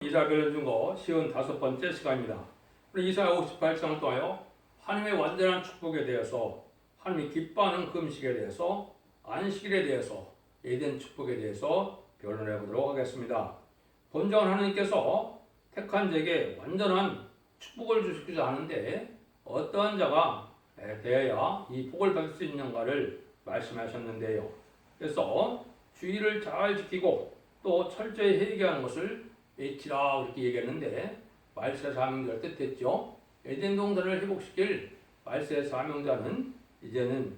이사별 중거 55번째 시간입니다. 우리 이사야 58장을 통하여 하나님의 완전한 축복에 대해서, 하나님이 기뻐하는 금식에 대해서, 안식일에 대해서, 에덴 축복에 대해서 변론해 보도록 하겠습니다. 본전 하나님께서 택한 자에게 완전한 축복을 주시고자 하는데 어떠한 자가 되어야 이 복을 받을 수 있는가를 말씀하셨는데요. 그래서 주의를 잘 지키고 또 철저히 회개하는 것을 H라 이렇게 얘기했는데 말세 사명자를 뜻했죠. 에덴 동산을 회복시킬 말세 사명자는 이제는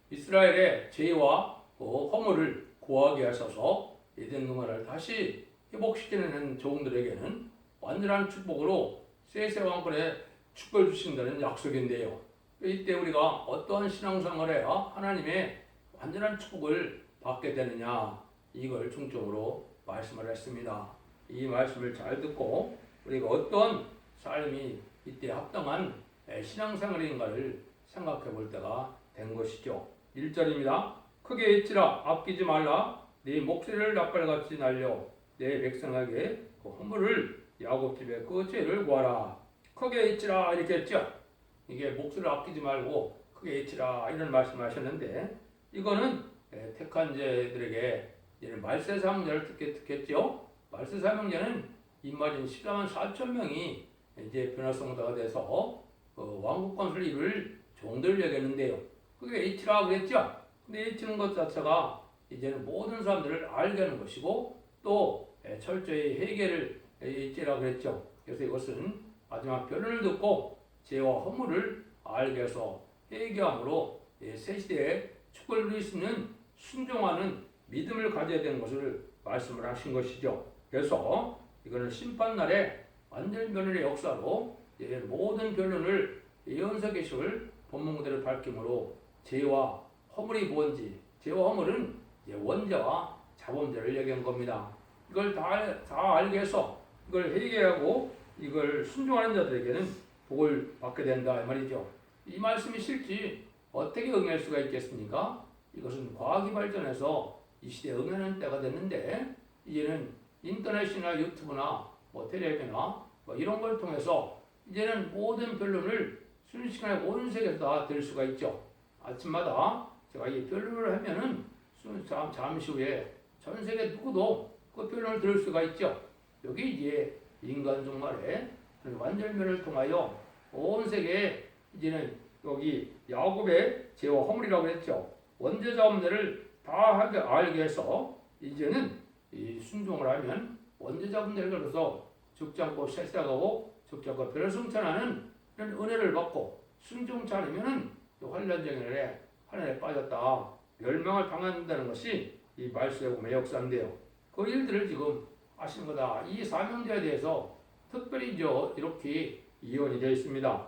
이스라엘의 죄와 허물을 고하게 하셔서 에덴 동산을 다시 회복시키는 종들에게는 완전한 축복으로 세세 왕권의 축복을 주신다는 약속인데요. 이때 우리가 어떠한 신앙생활을 해야 하나님의 완전한 축복을 받게 되느냐, 이걸 중점으로 말씀을 했습니다. 이 말씀을 잘 듣고 우리가 어떤 삶이 이때 합당한 신앙생활인가를 생각해 볼 때가 된 것이죠. 1절입니다. 크게 외치라, 아끼지 말라. 네 목소리를 낯발같이 날려 내 백성에게 그 허물을 야곱집의 그 죄를 구하라. 크게 외치라 이렇게 했죠. 이게 목소리를 아끼지 말고 크게 외치라 이런 말씀하셨는데, 이거는 택한 자들에게 말세 사명자를 택했죠. 말세 사명자는 인마진 14만 4천 명이 이제 변화성도가 돼서 왕국 건설을 이룰 종들을 얘기했는데요. 그게 H라 그랬죠. 근데 H는 것 자체가 이제는 모든 사람들을 알게 하는 것이고 또 철저히 회개를 H라 그랬죠. 그래서 이것은 마지막 변론을 듣고 죄와 허물을 알게 해서 회개함으로 새 시대에 축복을 누릴 수 있는 순종하는 믿음을 가져야 되는 것을 말씀을 하신 것이죠. 그래서 이거는 심판날에 완전 변론의 역사로 모든 변론을 예언서계시를 본문 그대로 밝힘으로 죄와 허물이 뭔지, 죄와 허물은 원죄와 자범죄를 얘기한 겁니다. 이걸 다 알게 해서 이걸 회개하고 이걸 순종하는 자들에게는 복을 받게 된다 이 말이죠. 이 말씀이 실지 어떻게 응할 수가 있겠습니까? 이것은 과학이 발전해서 이 시대에 응하는 때가 됐는데, 이제는 인터넷이나 유튜브나 텔레비나 이런 걸 통해서 이제는 모든 변론을 순식간에 온 세계에서 다 들 수가 있죠. 아침마다 제가 이 변론을 하면은 잠시 후에 전 세계 누구도 그 변론을 들을 수가 있죠. 여기 이제 인간 종말에 완전변을 통하여 온 세계에 이제는 여기 야곱의 죄와 허물이라고 했죠. 원죄자분들을 다 알게 해서 이제는 이 순종을 하면 원죄자분들을 걸어서 죽지 않고 새싹하고 죽지 않고 별을 승천하는 이런 은혜를 받고, 순종치 않으면 환란정에 하늘에 빠졌다 멸망을 당한다는 것이 이 말씀의 복음의 역사인데요. 그 일들을 지금 하시는 거다. 이 사명자에 대해서 특별히 이렇게 이언이 되어 있습니다.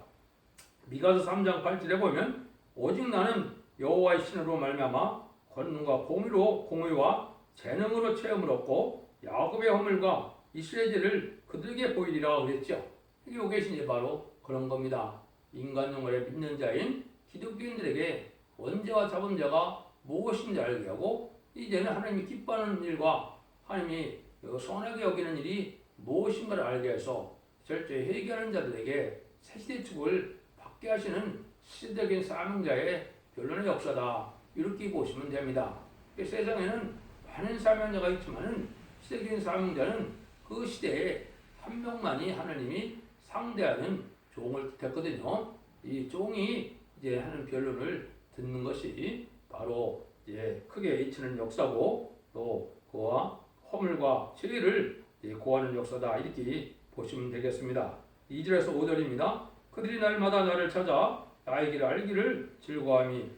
미가서 3장 8절에 보면 오직 나는 여호와의 신으로 말미암아 권능과 공의와 재능으로 체험을 얻고 야곱의 허물과 이스라엘의 죄를 그들에게 보이리라 그랬죠. 이게 오 계신 바로 그런 겁니다. 인간 영혼에 믿는 자인 기독교인들에게 원죄와 자범죄가 무엇인지 알게 하고, 이제는 하나님이 기뻐하는 일과 하나님이 선하게 여기는 일이 무엇인가를 알게 해서 철저히 회개하는 자들에게 새시대 축복을 받게 하시는 시대적인 사명자의 변론의 역사다, 이렇게 보시면 됩니다. 세상에는 많은 사명자가 있지만 시대적인 사명자는 그 시대에 한 명만이 하나님이 상대하는 종을 택했거든요. 이 종이 이제 하는 변론을 듣는 것이 바로 이제 크게 외치는 역사고, 또 그와 허물과 죄를 고하는 역사다, 이렇게 보시면 되겠습니다. 2절에서 5절입니다. 그들이 날마다 나를 찾아 나의 길을 알기를 즐거워함이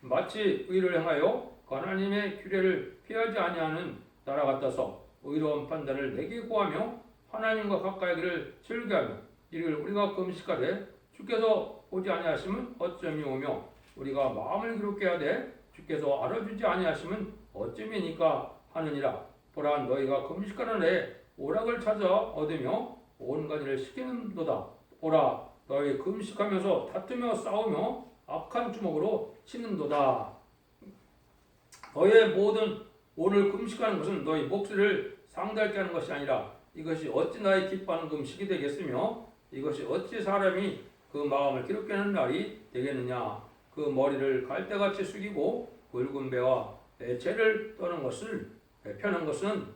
마치 의를 행하여 하나님의 규례를 피하지 아니하는 나라 같아서 의로운 판단을 내게 구하며 하나님과 가까이 하기를 즐겨하며 이를 우리가 금식하되 주께서 보지 아니하시면 어쩌미 오며 우리가 마음을 괴롭게 하되 주께서 알아주지 아니하시면 어쩌미니까 하느니라. 보라, 너희가 금식하는 해 오락을 찾아 얻으며 온갖 일을 시키는도다. 보라, 너희 금식하면서 다투며 싸우며 악한 주먹으로 치는도다. 너희의 모든 오늘 금식하는 것은 너희 목소리를 상달케 하는 것이 아니라 이것이 어찌 나의 기뻐하는 금식이 되겠으며 이것이 어찌 사람이 그 마음을 기롭게 하는 날이 되겠느냐. 그 머리를 갈대같이 숙이고 굵은 배와 죄를 떠는 것을 펴는 것은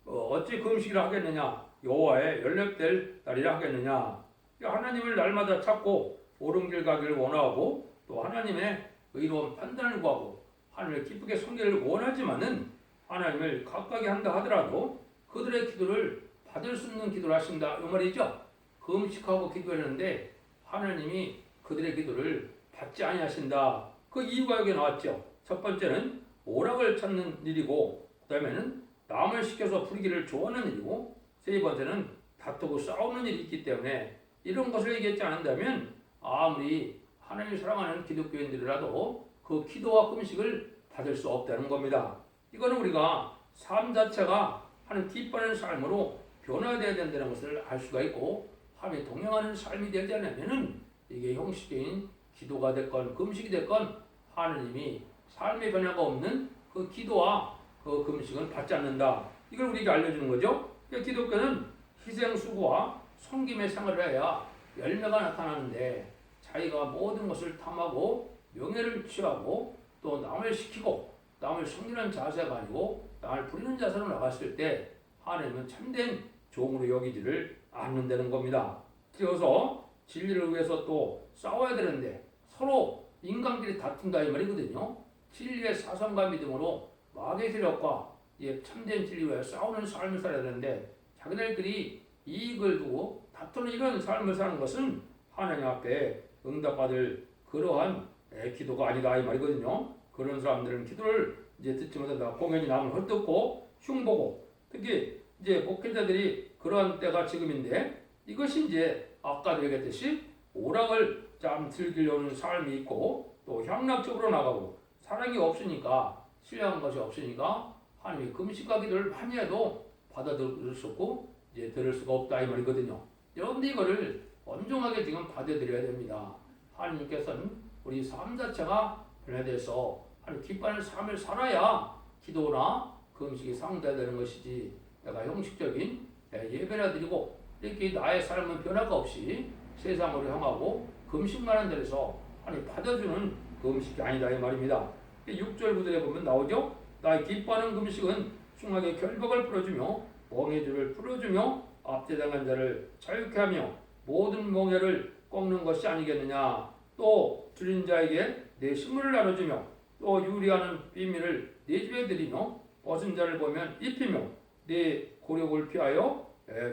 어찌 금식이라 하겠느냐. 여호와의 연락될 날이라 하겠느냐. 하나님을 날마다 찾고 옳은 길 가기를 원하고 또 하나님의 의로운 판단을 구하고 하나님을 기쁘게 섬기기를 원하지만은 하나님을 가까이 한다 하더라도 그들의 기도를 받을 수 있는 기도를 하신다 이 말이죠. 금식하고 기도했는데 하나님이 그들의 기도를 받지 아니하신다. 그 이유가 여기 나왔죠. 첫 번째는 오락을 찾는 일이고 그 다음에는 남을 시켜서 부리기를 좋아하는 일이고 세 번째는 다투고 싸우는 일이 있기 때문에 이런 것을 얘기하지 않는다면 아무리 하나님을 사랑하는 기독교인들이라도 그 기도와 금식을 받을 수 없다는 겁니다. 이거는 우리가 삶 자체가 하나님 기뻐하는 삶으로 변화되어야 된다는 것을 알 수가 있고 하나님이 동행하는 삶이 되지 않으면 이게 형식적인 기도가 됐건 금식이 됐건 하나님이 삶의 변화가 없는 그 기도와 그 금식은 받지 않는다. 이걸 우리에게 알려주는 거죠. 기독교는 희생 수고와 섬김의 생활을 해야 열매가 나타나는데 자기가 모든 것을 탐하고 명예를 취하고 또 남을 시키고 남을 섬기는 자세가 아니고 남을 부리는 자세로 나갔을 때 하나님은 참된 종으로 여기지를 않는다는 겁니다. 그래서 진리를 위해서 또 싸워야 되는데 서로 인간끼리 다툰다 이 말이거든요. 진리의 사상과 믿음으로 마귀의 세력과 참된 진리와 싸우는 삶을 살아야 되는데 자기들끼리 이익을 두고 다투는 이런 삶을 사는 것은 하나님 앞에 응답받을 그러한 기도가 아니다 이 말이거든요. 그런 사람들은 기도를 듣지 못한다. 공연이 남을 헐뜯고 흉보고 특히 목회자들이 그러한 때가 지금인데 이것이 아까도 얘기했듯이 오락을 참 즐기려는 삶이 있고 또 향락적으로 나가고 사랑이 없으니까 신뢰한 것이 없으니까 하나님이 금식과 기도를 많이 해도 받아들일 수 없고 들을 수가 없다 이 말이거든요. 여러분들 이거를 엄중하게 지금 받아들여야 됩니다. 하나님께서는 우리 삶 자체가 변화돼서 하나님 기뻐하는 삶을 살아야 기도나 금식이 상대되는 것이지 내가 형식적인 예배나 드리고 이렇게 나의 삶은 변화가 없이 세상으로 향하고 금식만 하는 데서 하나님 받아주는 금식이 아니다 이 말입니다. 6절 9절에 보면 나오죠. 나의 기뻐하는 금식은 흉하게 결박을 풀어주며 멍의 줄을 풀어주며 압제당한 자를 자유케 하며 모든 멍에를 꺾는 것이 아니겠느냐. 또 줄인 자에게 내 식물을 나눠주며 또 유리하는 비밀을 내 집에 드리며 벗은 자를 보면 입히며 내 고력을 피하여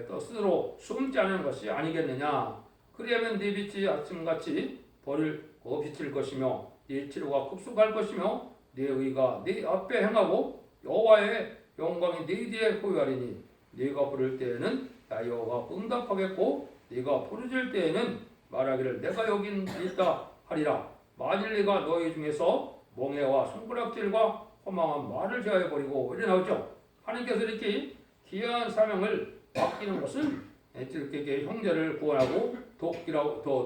또 스스로 숨지 않은 것이 아니겠느냐. 그리하면 네 빛이 아침같이 벌고 비칠 것이며 네 치료가 급속할 것이며 네 의가 네 앞에 행하고 여호와의 영광이 네 뒤에 호유하리니 네가 부를 때에는 나 여호와가 응답하겠고 네가 부르짖을 때에는 말하기를 내가 여긴 있다 하리라. 만일 네가 너희 중에서 멍에와 손가락질과 허망한 말을 제하여버리고 이래 나오죠. 하나님께서 이렇게 귀한 사명을 맡기는 것은 이렇게 형제를 구원하고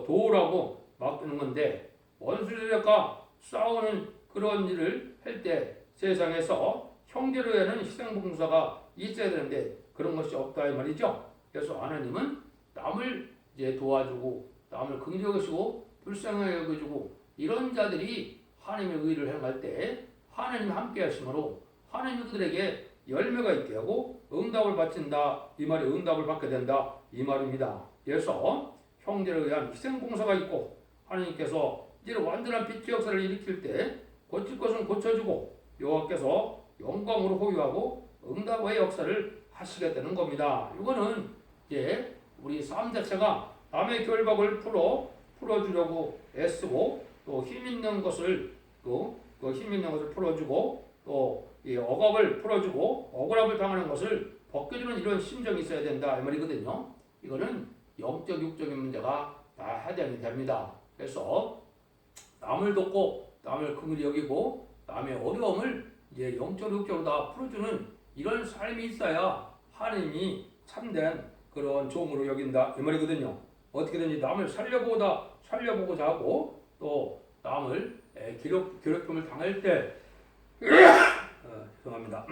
도우라고 맡기는 건데 원수들과 싸우는 그런 일을 할 때 세상에서 형제를 위한 희생봉사가 있어야 되는데 그런 것이 없다 이 말이죠. 그래서 하나님은 남을 도와주고 남을 긍휼히 여기시고 불쌍하게 여겨주고 이런 자들이 하나님의 의를 행할 때 하나님 함께 하심으로 하나님 그들에게 열매가 있게 하고 응답을 바친다 이 말이 응답을 받게 된다 이 말입니다. 그래서 형제를 위한 희생봉사가 있고 하나님께서 이제 완전한 빛의 역사를 일으킬 때 고칠 것은 고쳐주고 여호와께서 영광으로 호유하고 응답의 역사를 하시겠다는 겁니다. 이거는 우리 삶 자체가 남의 결박을 풀어주려고 애쓰고 또 힘 있는 것을 풀어주고 또 이 억압을 풀어주고 억울함을 당하는 것을 벗겨주는 이런 심정이 있어야 된다 이 말이거든요. 이거는 영적 육적인 문제가 다 해당이 됩니다. 그래서 남을 돕고 남을 긍휼히 여기고 남의 어려움을 영적으로 육적으로 다 풀어주는 이런 삶이 있어야 하나님이 참된 그런 종으로 여긴다 이 말이거든요. 어떻게든지 남을 살려보고자 하고 또 남을 괴롭힘을 당할 때 죄송합니다.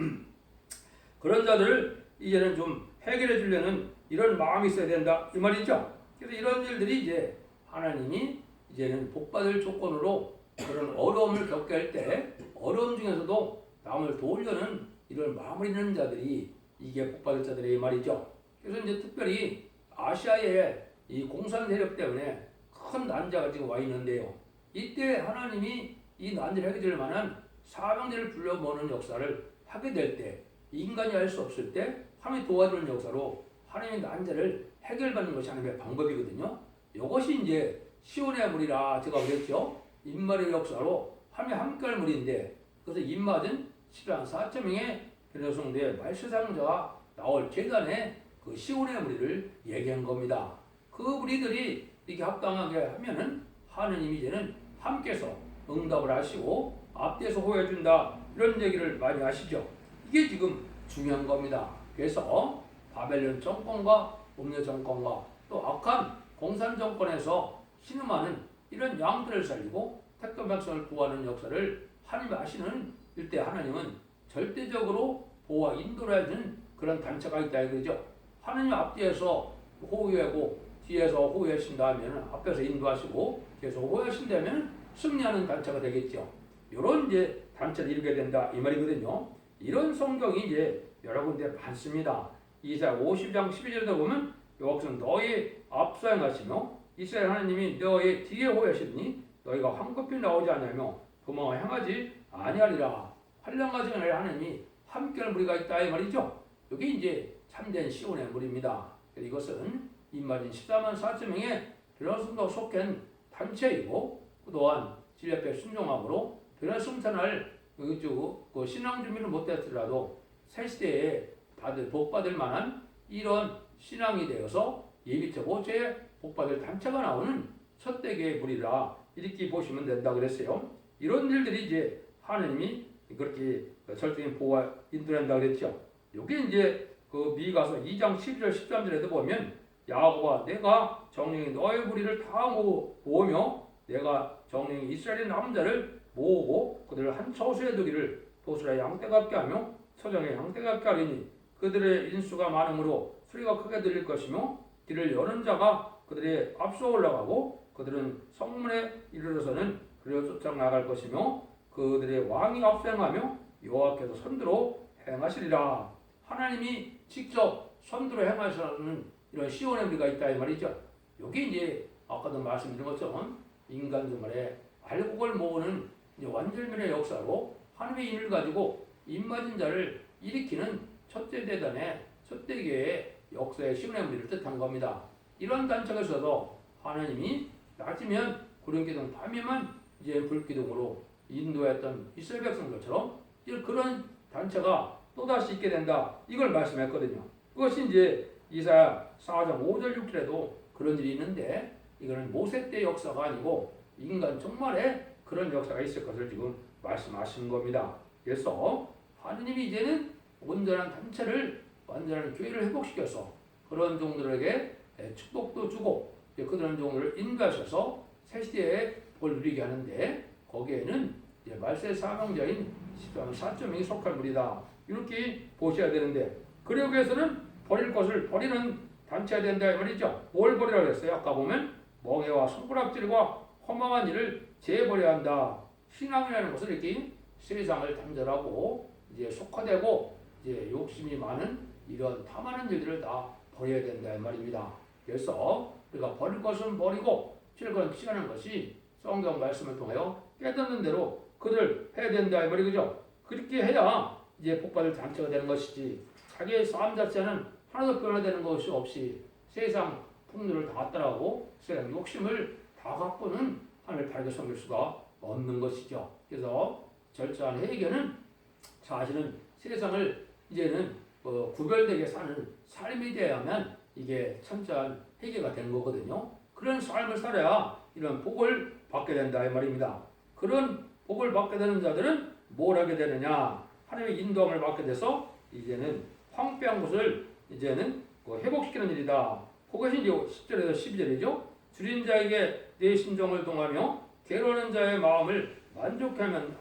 그런 자들을 이제는 좀 해결해 주려는 이런 마음이 있어야 된다 이 말이죠. 그래서 이런 일들이 이제 하나님이 이제는 복받을 조건으로 그런 어려움을 겪게 할 때 어려움 중에서도 남을 도우려는 이런 마음을 있는 자들이 이게 복받을 자들의 말이죠. 그래서 이제 특별히 아시아의 이 공산 세력 때문에 큰 난자가 지금 와 있는데요. 이때 하나님이 이 난제를 해결될 만한 사명제를 불러 모으는 역사를 하게 될 때, 인간이 할 수 없을 때 하나님이 도와주는 역사로 하나님의 난제를 해결받는 것이 하나님의 방법이거든요. 이것이 이제 시온의 물이라 제가 그랬죠. 입맞의 역사로 하나님이 함께할 물인데, 그래서 입맞은 10만 4천 명의 변호성대 말세상자가 나올 재단에 그 시온의 무리를 얘기한 겁니다. 그 무리들이 이렇게 합당하게 하면은 하느님이 이제는 함께서 응답을 하시고 앞뒤에서 호해준다 이런 얘기를 많이 하시죠. 이게 지금 중요한 겁니다. 그래서 바벨론 정권과 음녀 정권과 또 악한 공산 정권에서 신음하는 이런 양들을 살리고 택한 백성을 구하는 역사를 하나님이 하시는 일때 하나님은 절대적으로 보호와 인도를 해주는 그런 단체가 있다 이거죠. 하나님 앞뒤에서 호위하고 뒤에서 호위하신다면 앞에서 인도하시고 뒤에서 호위하신다면 승리하는 단체가 되겠죠. 이런 이제 단체를 이루게 된다 이 말이거든요. 이런 성경이 이제 여러 군데 많습니다. 이사야 50장 12절에 보면 여호와께서 너희 앞서 행하시며 이스라엘 하나님이 너희 뒤에 호위하시니 너희가 황급히 나오지 않으며 도망을 향하지 아니하리라. 환난과 증언을 하나님이 함께할 무리가 있다 이 말이죠. 여기 이제 참된 시온의 무리입니다. 이것은 입맞은 14만 4천 명의 변호성도 속한 단체이고 또한 진리 앞에 순종함으로 변호성탄을 그 신앙 준비를 못했더라도 새 시대에 복받을 만한 이런 신앙이 되어서 예비되고 제 복받을 단체가 나오는 첫 대계의 무리라 이렇게 보시면 된다 그랬어요. 이런 일들이 이제 하나님이 그렇게 절대적인 보호와 인도한다 그랬죠. 여기 이제 그 미가서 2장 12절 13절에도 보면 야고보가 내가 정령이 너의 무리를 다 모으며 내가 정령이 이스라엘의 남자를 모으고 그들을 한 처소에 두기를 도수라 양떼같게 하며 서정에 양떼같게 하리니 그들의 인수가 많으므로 소리가 크게 들릴 것이며 길을 여는 자가 그들의 앞서 올라가고 그들은 성문에 이르러서는 그리로 쫓아나갈 것이며 그들의 왕이 앞서행하며 여호와께서 선두로 행하시리라. 하나님이 직접 선두로 행하시는 이런 시온의 무리가 있다 이 말이죠. 여기 이제 아까도 말씀드린 것처럼 인간 생활에 알곡을 모으는 완전면의 역사로 하나님의 인을 가지고 입맞은 자를 일으키는 첫째 대단의 첫 대계의 역사의 시온의 무리를 뜻한 겁니다. 이런 단체가 있어서 하나님이 낮이면 구름기둥 밤이면 이제 불기둥으로 인도했던 이스라엘 백성들처럼 그런 단체가 또다시 있게 된다. 이걸 말씀했거든요. 그것이 이제 이사야 4장 5절 6절에도 그런 일이 있는데 이거는 모세 때 역사가 아니고 인간 정말에 그런 역사가 있을 것을 지금 말씀하시는 겁니다. 그래서 하느님이 이제는 온전한 단체를 완전한 교회를 회복시켜서 그런 종들에게 축복도 주고 그런 종들을 인도하셔서 새 시대에 복을 누리게 하는데 거기에는 말세 사명자인 14만 4천 명이 속할 무리다. 이렇게 보셔야 되는데 그러기 위해서는 버릴 것을 버리는 단체가 된다 이 말이죠. 뭘 버리라고 했어요? 아까 보면 멍해와 손가락질과 허망한 일을 제버려야 한다. 신앙이라는 것을 이렇게 세상을 단절하고 이제 속화되고 이제 욕심이 많은 이런 탐하는 일들을 다 버려야 된다 이 말입니다. 그래서 우리가 버릴 것은 버리고 실컷 시간한 것이 성경 말씀을 통하여 깨닫는 대로 그들 해야 된다 이 말이죠. 그렇게 해야 이제 복받을 단체가 되는 것이지 자기의 삶 자체는 하나도 변화되는 것이 없이 세상 풍류를 다 따라가고 세상 욕심을 다 갖고는 하나님을 바르게 섬길 수가 없는 것이죠. 그래서 절저한 회개는 사실은 세상을 이제는 구별되게 사는 삶이 되어야만 이게 천천한 회개가 되는 거거든요. 그런 삶을 살아야 이런 복을 받게 된다 이 말입니다. 그런 복을 받게 되는 자들은 뭘 하게 되느냐? 하나님의 인도함을 받게 돼서 이제는 황폐한 것을 이제는 회복시키는 일이다. 그것이 이제 10절에서 12절이죠. 줄인 자에게 내 심정을 동하며 괴로워하는 자의 마음을 만족하면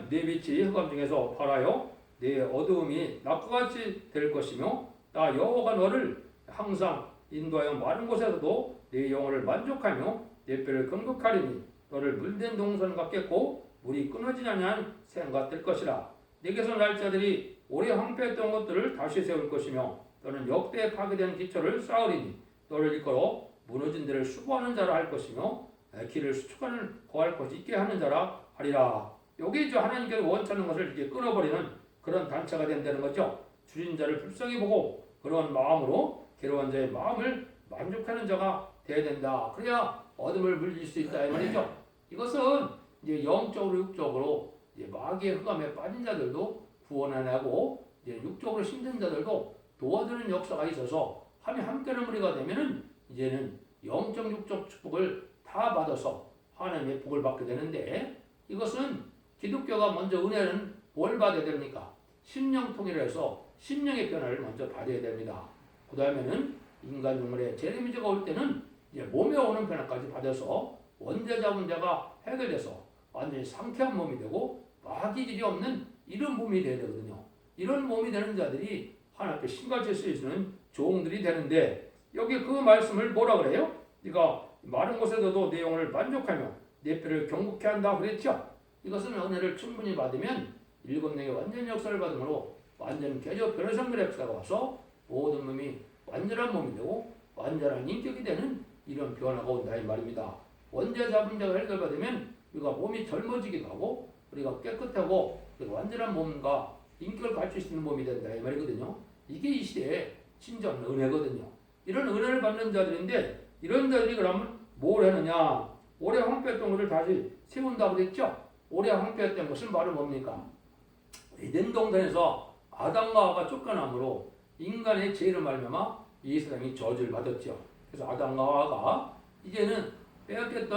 내 빛이 흑암 중에서 발하여 네 어두움이 낮과 같이 될 것이며 나 여호와가 너를 항상 인도하여 마른 곳에서도 네 영혼을 만족하며 네 뼈를 건국하리니 너를 물된 동산 같겠고 물이 끊어지지 아니한 샘 같을 것이라. 네게서 날 자들이 오래 황폐했던 것들을 다시 세울 것이며 너는 역대에 파괴된 기초를 쌓으리니 너를 이끌어 무너진 데를 수고하는 자라 할 것이며 길을 수축하는 거할 곳이 있게 하는 자라 하리라. 여기 하나님께서 원하는 것을 이렇게 끊어버리는 그런 단체가 된다는 거죠. 줄인 자를 불쌍히 보고 그런 마음으로 괴로운 자의 마음을 만족하는 자가 되어야 된다. 그래야 어둠을 물릴 수 있다 이 말이죠. 이것은 이제 영적으로 육적으로 이제 마귀의 흑암에 빠진 자들도 구원하고 이제 육적으로 힘든 자들도 도와주는 역사가 있어서 함께하는 무리가 되면은 이제는 영적 육적 축복을 다 받아서 하나님의 복을 받게 되는데 이것은 기독교가 먼저 은혜는 뭘 받아야 됩니까? 심령 통일해서 심령의 변화를 먼저 받아야 됩니다. 그 다음에는 인간 영혼의 재림이자가 올 때는 이제 몸에 오는 변화까지 받아서 원죄자 문제가 해결돼서 완전히 상쾌한 몸이 되고 마귀질이 없는 이런 몸이 되어야 되거든요. 이런 몸이 되는 자들이 하나님께 신같이 쓰여지는 종들이 되는데 여기 그 말씀을 뭐라 그래요? 네가 마른 곳에서도 내 영혼을 만족하며 내 뼈를 경고케 한다 그랬죠. 이것은 은혜를 충분히 받으면 일곱 명의 완전 역사를 받음으로 완전 개조 변화성들의 역사가 와서 모든 몸이 완전한 몸이 되고 완전한 인격이 되는 이런 변화가 온다 이 말입니다. 원죄자 문제가 해결받으면 우리가 몸이 젊어지기도 하고 우리가 깨끗하고 완전한 몸과 인격을 갖출 수 있는 몸이 된다 이 말이거든요. 이게 이 시대의 진정 은혜거든요. 이런 은혜를 받는 자들인데 이런 자들이 그러면 뭘 하느냐? 오래 황폐했던 것을 다시 세운다고 그랬죠? 오래 황폐했던 것은 바로 뭡니까? 에덴 동산에서 아담과 하와가 쫓겨남으로 인간의 죄를 말미암아 이 세상이 저주를 받았죠. 그래서 아담과 하와가 이제는 빼앗긴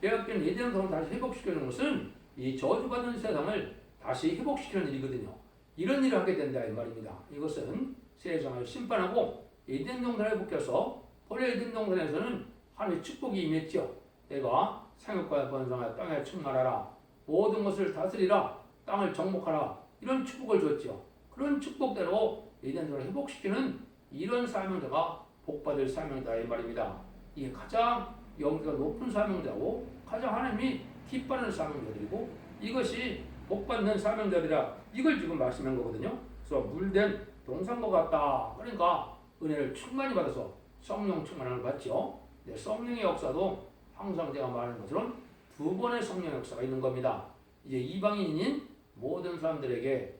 에덴 동산을 다시 회복시키는 것은 이 저주받은 세상을 다시 회복시키는 일이거든요. 이런 일을 하게 된다 이 말입니다. 이것은 세상을 심판하고 에덴 동산을 회복해서 본래 에덴 동산에서는 하나님의 축복이 임했죠. 내가 생육과 번성하여 땅에 충만하라. 모든 것을 다스리라. 땅을 정복하라. 이런 축복을 줬죠. 그런 축복대로 에덴 동산을 회복시키는 이런 사명자가 복받을 사명자다 이 말입니다. 이게 가장 영계가 높은 사명자고 가장 하나님이 기뻐하는 사명자들이고 이것이 복받는 사명자들이라 이걸 지금 말씀한 거거든요. 그래서 물된 동산과 같다. 그러니까 은혜를 충만히 받아서 성령 충만함을 받죠. 네, 성령의 역사도 항상 제가 말하는 것처럼 두 번의 성령 역사가 있는 겁니다. 이제 이방인인 모든 사람들에게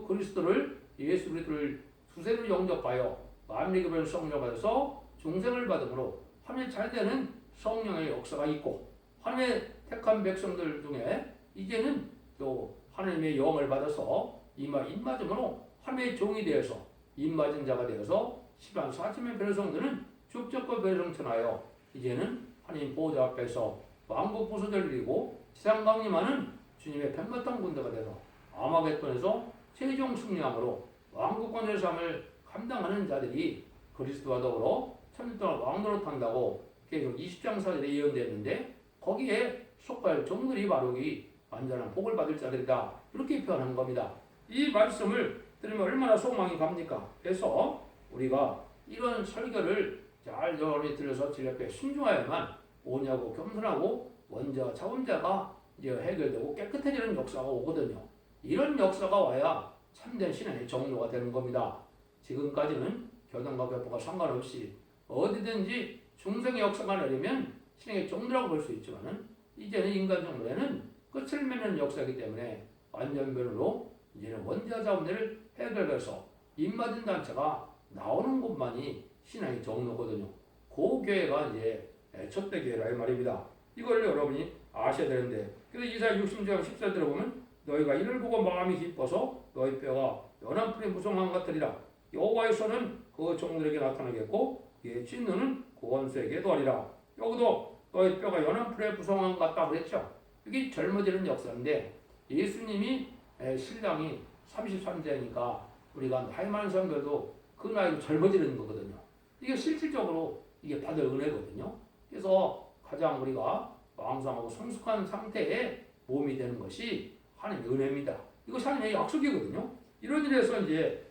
그리스도를 예수 그리스도를 수세로 영접하여 만민에게 보낸 성령을 받아서 중생을 받음으로 하나님의 잘되는 성령의 역사가 있고 하나님의 택한 백성들 중에 이제는 또 하나님의 영을 받아서 입맞음으로 하나님의 종이 되어서 입맞은 자가 되어서 10만 4천명 변성들은 축적과 변성천하여 이제는 하나님 보호자 앞에서 왕국 보소자를 드리고 세상 강림하는 주님의 백마땅 군대가 되어서 아마겟돈에서 최종 승리함으로 왕국권의 삶을 감당하는 자들이 그리스도와 더불어 천년 동안 왕노릇 한다고 계속 20장 사절에 예언되었는데 거기에 속할 종들이 바로 이 완전한 복을 받을 자들이다. 이렇게 표현한 겁니다. 이 말씀을 들으면 얼마나 소망이 갑니까? 그래서 우리가 이런 설교를 잘 여러분이 들어서 제 옆에 순종하여만 오냐고 겸손하고 원자와 자원자가 이제 해결되고 깨끗해지는 역사가 오거든요. 이런 역사가 와야 참된 신앙의 정로가 되는 겁니다. 지금까지는 교단과 교포가 상관없이 어디든지 중생의 역사가 내리면 신앙의 정로라고 볼 수 있지만은 이제는 인간 정로에는 끝을 맺는 역사이기 때문에 완전변으로 이제는 원자 자원들을 해결해서 입맞은 단체가 나오는 곳만이 신앙의 정로거든요. 그 교회가 이제 첫대 교회라 이 말입니다. 이걸 여러분이 아셔야 되는데 그래서 이사야 60장 10절 들어보면 너희가 이를 보고 마음이 기뻐서 너희 뼈가 연한 풀의 무성한 것들이라 여호와의 손은 그 종들에게 나타나겠고 그의 진노는 그 원수에게 도하리라. 여기도 너희 뼈가 연한 풀의 무성한 것 같다 그랬죠. 이게 젊어지는 역사인데 예수님이 신랑이 33세니까 우리가 나이 많은 사람들도 그 나이로 젊어지는 거거든요. 이게 실질적으로 이게 받을 은혜거든요. 그래서 가장 우리가 왕성하고 성숙한 상태의 몸이 되는 것이 하나님의 은혜입니다. 이것이 하나님의 약속이거든요. 이런 일에서 이제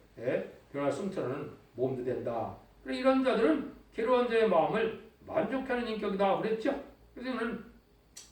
변화 성천하는 모험도 된다. 그래 이런 자들은 괴로운 자의 마음을 만족하는 인격이다 그랬죠. 그래서 이는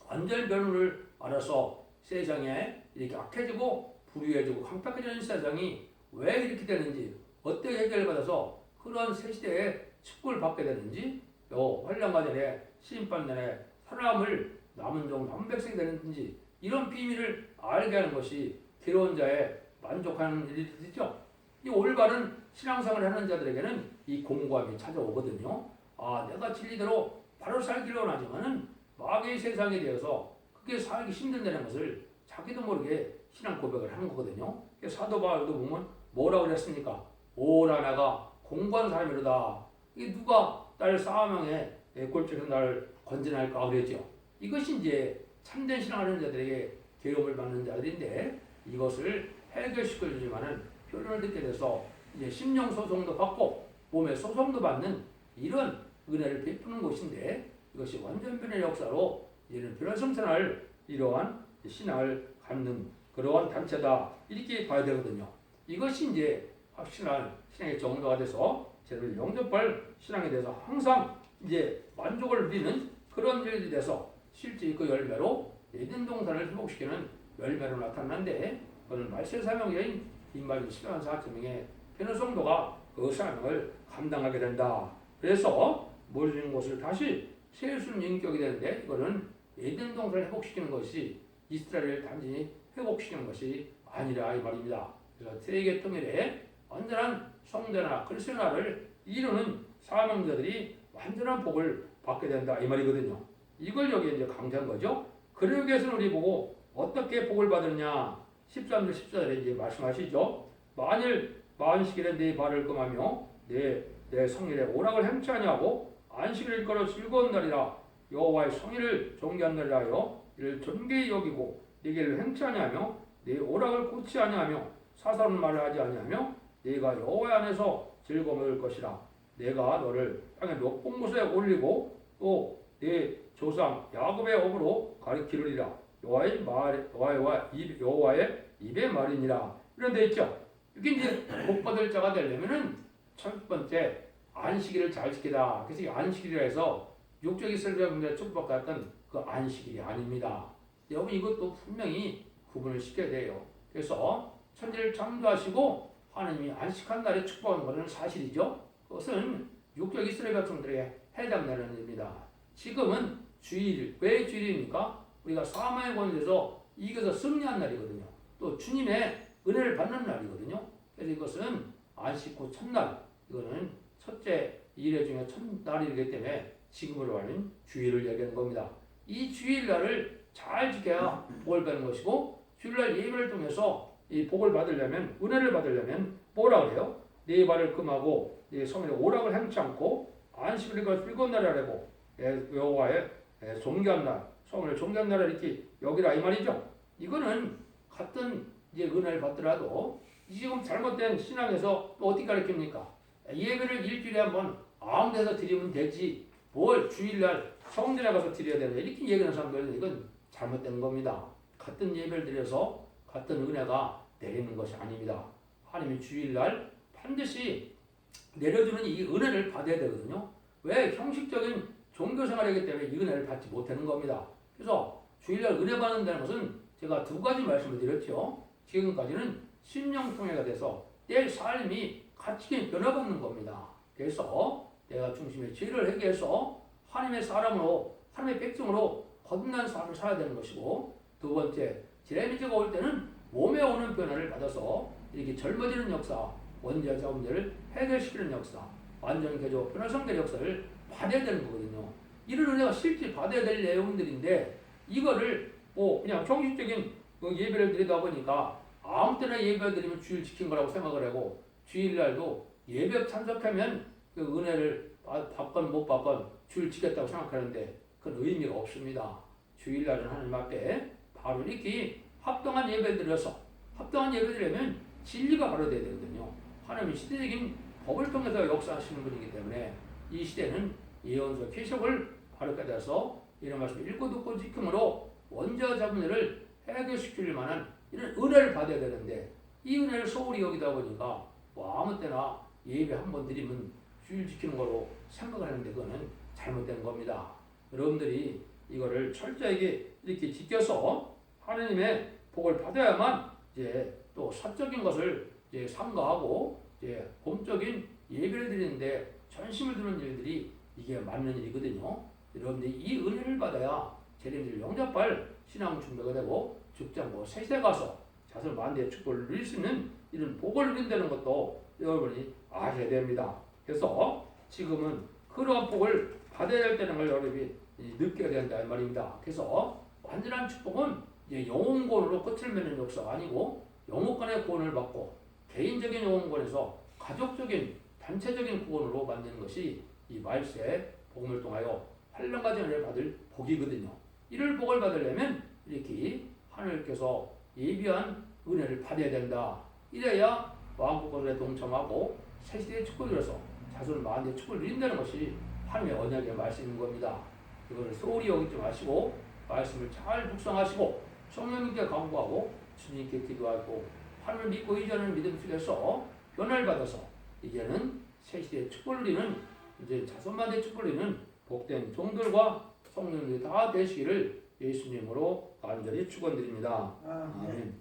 완전 변화를 알아서 세상에 이렇게 악해지고 불의해지고 황폐해지는 세상이 왜 이렇게 되는지 어떻게 해결을 받아서 그런 새 시대에 축복을 받게 되는지 요 환란과 전에 심판전에 사람을 남은 종 남은 백성이 되는지 이런 비밀을 알게 하는 것이 괴로운 자의 만족하는 일이죠. 이 올바른 신앙생활을 하는 자들에게는 이 공고함이 찾아오거든요. 아, 내가 진리대로 바로 살기를 원하지만은 마귀의 세상에 대해서 그게 살기 힘든다는 것을 자기도 모르게 신앙 고백을 하는 거거든요. 사도 바울도 보면 뭐라고 그랬습니까? 오라 내가 공고한 사람이로다. 이게 누가 나를 사망의 꼴찌에서 나를 건져낼까 그랬죠. 이것이 이제 참된 신앙하는 자들에게 괴로움을 받는 자들인데 이것을 해결시켜주지만은 표현을 듣게 돼서 이제 심령 소송도 받고 몸의 소송도 받는 이런 은혜를 베푸는 곳인데 이것이 완전 변의 역사로 이제는 변화성천할 이러한 신앙을 갖는 그러한 단체다 이렇게 봐야 되거든요. 이것이 이제 확실한 신앙의 정도가 돼서 제를 영접할 신앙에 대해서 항상 이제 만족을 누리는 그런 일이 돼서 실제 그 열매로 에덴 동산을 회복시키는 열매로 나타나는데 그는 말세 사명자인 인마진 14,400명의 변호성도가 그 사명을 감당하게 된다. 그래서 모든 것을 다시 세우는 인격이 되는데 이거는 에덴 동산을 회복시키는 것이 이스라엘을 단지 회복시키는 것이 아니라 이 말입니다. 그래서 세계 통일에 완전한 성대나 그리스도나를 이루는 사명자들이 완전한 복을 받게 된다 이 말이거든요. 이걸 여기 이제 강조한 거죠. 그러기 위해서는 우리 보고 어떻게 복을 받느냐 13절 14절에 이제 말씀하시죠. 만일 만식일에 내 발을 금하며 내 성일에 오락을 행치 아니하고 안식일을 일컬어 즐거운 날이라 여호와의 성일을 존귀한 날이라 하여 이를 존귀히 여기고 네 길을 행치 아니하며 네 오락을 고치 아니하며 사사로운 말을 하지 아니하며 네가 여호와 안에서 즐거움을 얻을 것이라. 내가 너를 땅의 높은 곳에 올리고 또 네 조상 야곱의 업으로 가리키리라. 여호와의 입의 말이니라. 이런 데 있죠. 이게 이제 복 받을 자가 되려면은 첫 번째 안식일을 잘 지키라. 그래서 이 안식일이라 해서 육적 이스라엘의 축복받았던 그 안식일이 아닙니다. 여러분 이것도 분명히 구분을 시켜야 돼요. 그래서 천지를 창조하시고 하나님이 안식한 날에 축복하는 것은 사실이죠. 그것은 육적 이스라엘 백성들에게 해당되는 일입니다. 지금은 주일, 왜 주일입니까? 우리가 사망의 권세에서 이겨서 승리한 날이거든요. 또 주님의 은혜를 받는 날이거든요. 그래서 이것은 안식 후 첫날, 이거는 첫째 일회 중에 첫날이기 때문에 지금으로 하는 주일을 얘기하는 겁니다. 이 주일날을 잘 지켜야 복을 받는 것이고 주일날 예배를 통해서 이 복을 받으려면 은혜를 받으려면 뭐라 그래요? 네 발을 금하고 네 성일에 오락을 행치 않고 안식일을 즐거운 날이라고 여호와의 존귀한 날, 성을 존귀한 날을 이렇게 여기라 이 말이죠. 이거는 같은 이제 은혜를 받더라도 지금 잘못된 신앙에서 또 어떻게 가르칩니까? 예배를 일주일에 한번 아무 데서 드리면 되지 뭘 주일날 성전에 가서 드려야 되냐 이렇게 얘기하는 사람들은 이건 잘못된 겁니다. 같은 예배를 드려서 같은 은혜가 내리는 것이 아닙니다. 하나님이 주일날 반드시 내려주는 이 은혜를 받아야 되거든요. 왜? 형식적인 종교생활이기 때문에 이 은혜를 받지 못하는 겁니다. 그래서 주일날 은혜 받는다는 것은 제가 두 가지 말씀을 드렸죠. 지금까지는 심령통해가 돼서 내 삶이 가치가 변화받는 겁니다. 그래서 내가 중심의 죄를 해결해서 하나님의 사람으로 하나님의 백성으로 거듭난 삶을 살아야 되는 것이고 두 번째 제레미지가 올 때는 몸에 오는 변화를 받아서 이렇게 젊어지는 역사 원죄와 문제를 해결시키는 역사 완전 개조 변화성될 역사를 받아야 되는 거거든요. 이런 은혜가 실제 받아야 될 내용들인데 이거를 그냥 형식적인 예배를 드리다 보니까 아무 때나 예배 드리면 주일 지킨 거라고 생각을 하고 주일날도 예배 참석하면 그 은혜를 받건 못 받건 주일 지켰다고 생각하는데 그건 의미가 없습니다. 주일날은 하나님 앞에 바로 이렇게 합동한 예배를 드려서 합동한 예배를 드리면 진리가 바로 돼야 되거든요. 하나님이 시대적인 법을 통해서 역사하시는 분이기 때문에 이 시대는 예언서 계시록을 바로 깨달아서 이런 말씀을 읽고 듣고 지킴으로 원죄와 자분을 해결시킬 만한 이런 은혜를 받아야 되는데 이 은혜를 소홀히 여기다 보니까 뭐 아무 때나 예배 한 번 드리면 주일 지키는 거로 생각을 하는데 그거는 잘못된 겁니다. 여러분들이 이거를 철저하게 이렇게 지켜서 하느님의 복을 받아야만 이제 또 사적인 것을 이제 삼가하고 이제 본적인 예배를 드리는데 전심을 두는 일들이 이게 맞는 일이거든요. 여러분들이 이 은혜를 받아야 재림질 영접할 신앙 준비가 되고 죽장고 세세 가서 자손 만대의 축복을 누릴 수 있는 이런 복을 누린다는 것도 여러분이 아셔야 됩니다. 그래서 지금은 그러한 복을 받아야 될 때는 걸 여러분이 느껴야 된다 이 말입니다. 그래서 완전한 축복은 이제 영혼권으로 끝을 맺는 역사가 아니고 영혼권의 구원을 받고 개인적인 영혼권에서 가족적인 단체적인 구원으로 만드는 것이 이 말세 복음을 통하여 환란까지 은혜를 받을 복이거든요. 이를 복을 받으려면 이렇게 하나님께서 예비한 은혜를 받아야 된다. 이래야 왕국권에 동참하고 새시대의 축복을 이뤄서 자손 만대의 축복을 누린다는 것이 하나님의 언약의 말씀인 겁니다. 이거를 소홀히 여기지 마시고 말씀을 잘 묵상하시고 성령님께 간구하고 주님께 기도하고 하나님을 믿고 의지하는 믿음 속에서 변화를 받아서 이제는 새시대의 축복을 누리는 이제 자손만대의 축복을 누리는 복된 종들과 성령님이 다 되시기를 예수님으로 간절히 축원드립니다. 아멘.